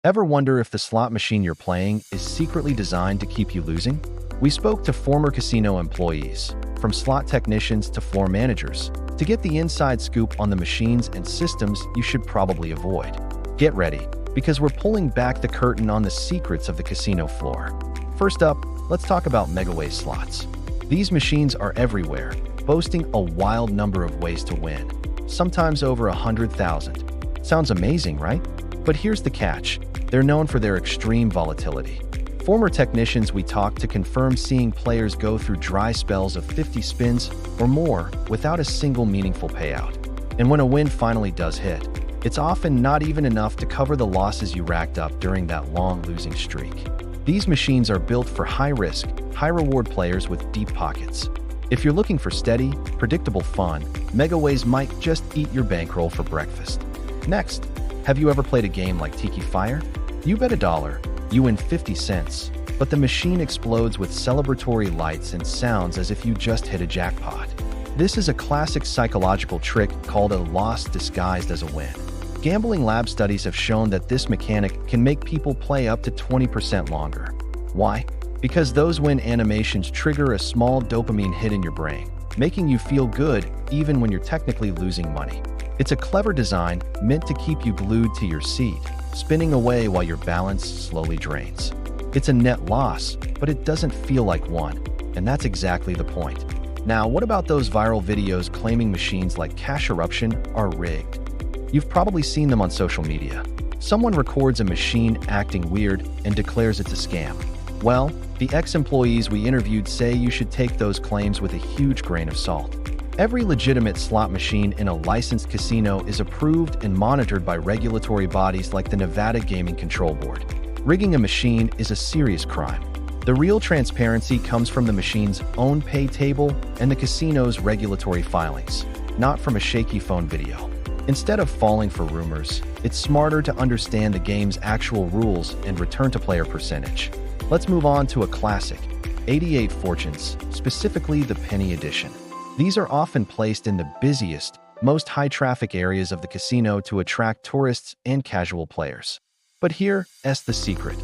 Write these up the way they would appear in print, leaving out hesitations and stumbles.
Ever wonder if the slot machine you're playing is secretly designed to keep you losing? We spoke to former casino employees, from slot technicians to floor managers, to get the inside scoop on the machines and systems you should probably avoid. Get ready, because we're pulling back the curtain on the secrets of the casino floor. First up, let's talk about MegaWays slots. These machines are everywhere, boasting a wild number of ways to win, sometimes over 100,000. Sounds amazing, right? But here's the catch. They're known for their extreme volatility. Former technicians we talked to confirm seeing players go through dry spells of 50 spins or more without a single meaningful payout. And when a win finally does hit, it's often not even enough to cover the losses you racked up during that long losing streak. These machines are built for high-risk, high-reward players with deep pockets. If you're looking for steady, predictable fun, MegaWays might just eat your bankroll for breakfast. Next, have you ever played a game like Tiki Fire? You bet $1, you win 50 cents, but the machine explodes with celebratory lights and sounds as if you just hit a jackpot. This is a classic psychological trick called a loss disguised as a win. Gambling lab studies have shown that this mechanic can make people play up to 20% longer. Why? Because those win animations trigger a small dopamine hit in your brain, making you feel good even when you're technically losing money. It's a clever design meant to keep you glued to your seat, spinning away while your balance slowly drains. It's a net loss, but it doesn't feel like one, and that's exactly the point. Now, what about those viral videos claiming machines like Cash Eruption are rigged? You've probably seen them on social media. Someone records a machine acting weird and declares it's a scam. Well, the ex-employees we interviewed say you should take those claims with a huge grain of salt. Every legitimate slot machine in a licensed casino is approved and monitored by regulatory bodies like the Nevada Gaming Control Board. Rigging a machine is a serious crime. The real transparency comes from the machine's own pay table and the casino's regulatory filings, not from a shaky phone video. Instead of falling for rumors, it's smarter to understand the game's actual rules and return to player percentage. Let's move on to a classic, 88 Fortunes, specifically the Penny Edition. These are often placed in the busiest, most high-traffic areas of the casino to attract tourists and casual players. But here's the secret.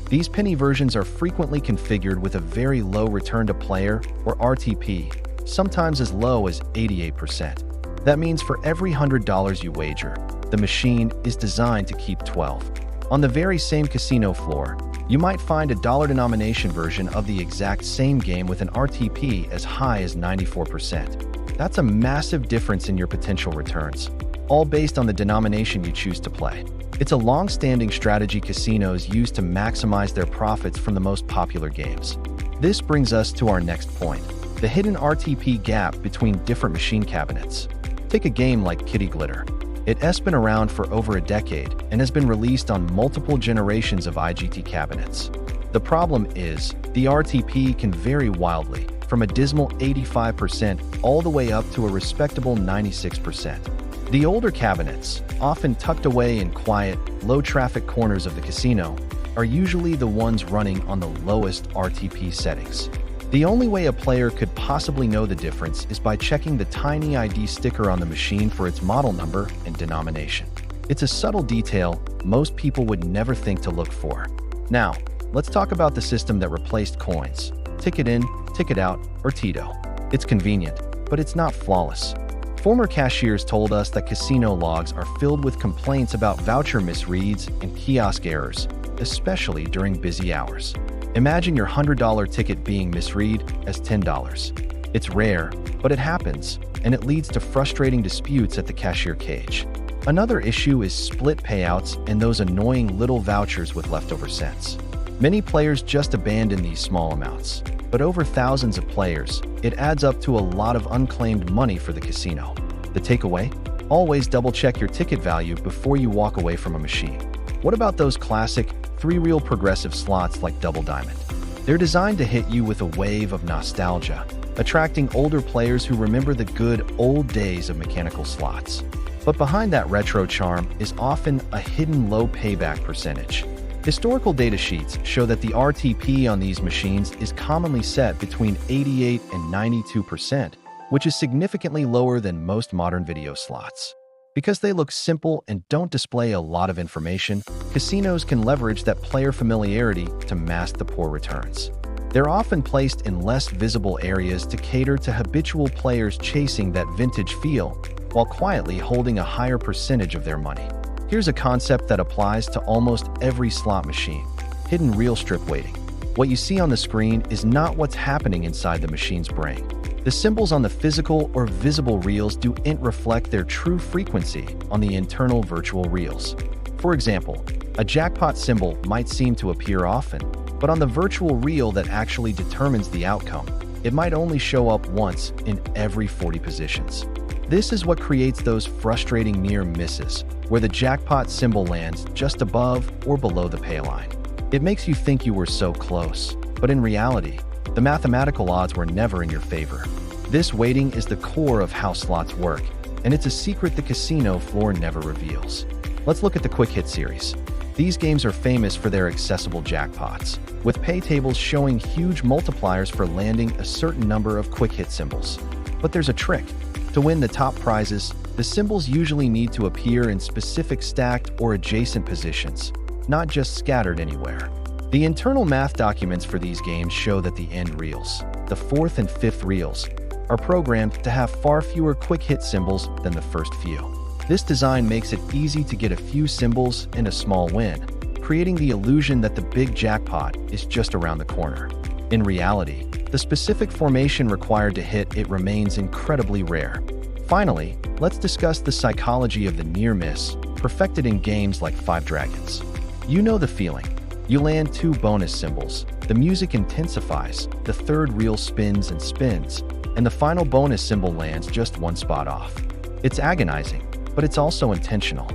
These penny versions are frequently configured with a very low return to player, or RTP, sometimes as low as 88%. That means for every $100 you wager, the machine is designed to keep 12. On the very same casino floor, you might find a dollar denomination version of the exact same game with an RTP as high as 94%. That's a massive difference in your potential returns, all based on the denomination you choose to play. It's a long-standing strategy casinos use to maximize their profits from the most popular games. This brings us to our next point, the hidden RTP gap between different machine cabinets. Take a game like Kitty Glitter. It has been around for over a decade and has been released on multiple generations of IGT cabinets. The problem is, the RTP can vary wildly, from a dismal 85% all the way up to a respectable 96%. The older cabinets, often tucked away in quiet, low-traffic corners of the casino, are usually the ones running on the lowest RTP settings. The only way a player could possibly know the difference is by checking the tiny ID sticker on the machine for its model number and denomination. It's a subtle detail most people would never think to look for. Now, let's talk about the system that replaced coins. Ticket in, ticket out, or Tito. It's convenient, but it's not flawless. Former cashiers told us that casino logs are filled with complaints about voucher misreads and kiosk errors, especially during busy hours. Imagine your $100 ticket being misread as $10. It's rare, but it happens, and it leads to frustrating disputes at the cashier cage. Another issue is split payouts and those annoying little vouchers with leftover cents. Many players just abandon these small amounts, but over thousands of players, it adds up to a lot of unclaimed money for the casino. The takeaway? Always double-check your ticket value before you walk away from a machine. What about those classic, three-reel progressive slots like Double Diamond? They're designed to hit you with a wave of nostalgia, attracting older players who remember the good old days of mechanical slots. But behind that retro charm is often a hidden low payback percentage. Historical data sheets show that the RTP on these machines is commonly set between 88 and 92%, which is significantly lower than most modern video slots. Because they look simple and don't display a lot of information, casinos can leverage that player familiarity to mask the poor returns. They're often placed in less visible areas to cater to habitual players chasing that vintage feel, while quietly holding a higher percentage of their money. Here's a concept that applies to almost every slot machine: hidden reel strip weighting. What you see on the screen is not what's happening inside the machine's brain. The symbols on the physical or visible reels don't reflect their true frequency on the internal virtual reels. For example, a jackpot symbol might seem to appear often, but on the virtual reel that actually determines the outcome, it might only show up once in every 40 positions. This is what creates those frustrating near misses, where the jackpot symbol lands just above or below the pay line. It makes you think you were so close, but in reality, the mathematical odds were never in your favor. This weighting is the core of how slots work, and it's a secret the casino floor never reveals. Let's look at the Quick Hit series. These games are famous for their accessible jackpots, with pay tables showing huge multipliers for landing a certain number of quick hit symbols. But there's a trick. To win the top prizes, the symbols usually need to appear in specific stacked or adjacent positions, not just scattered anywhere. The internal math documents for these games show that the end reels, the fourth and fifth reels, are programmed to have far fewer quick hit symbols than the first few. This design makes it easy to get a few symbols and a small win, creating the illusion that the big jackpot is just around the corner. In reality, the specific formation required to hit it remains incredibly rare. Finally, let's discuss the psychology of the near miss, perfected in games like Five Dragons. You know the feeling. You land 2 bonus symbols, the music intensifies, the third reel spins and spins, and the final bonus symbol lands just 1 spot off. It's agonizing, but it's also intentional.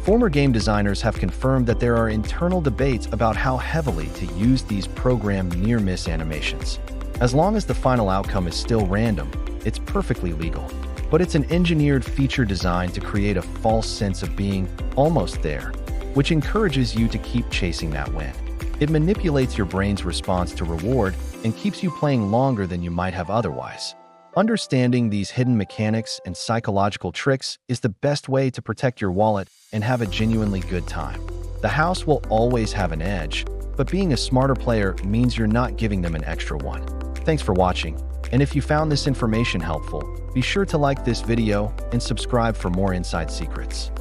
Former game designers have confirmed that there are internal debates about how heavily to use these programmed near-miss animations. As long as the final outcome is still random, it's perfectly legal. But it's an engineered feature designed to create a false sense of being almost there, which encourages you to keep chasing that win. It manipulates your brain's response to reward and keeps you playing longer than you might have otherwise. Understanding these hidden mechanics and psychological tricks is the best way to protect your wallet and have a genuinely good time. The house will always have an edge, but being a smarter player means you're not giving them an extra one. Thanks for watching, and if you found this information helpful, be sure to like this video and subscribe for more inside secrets.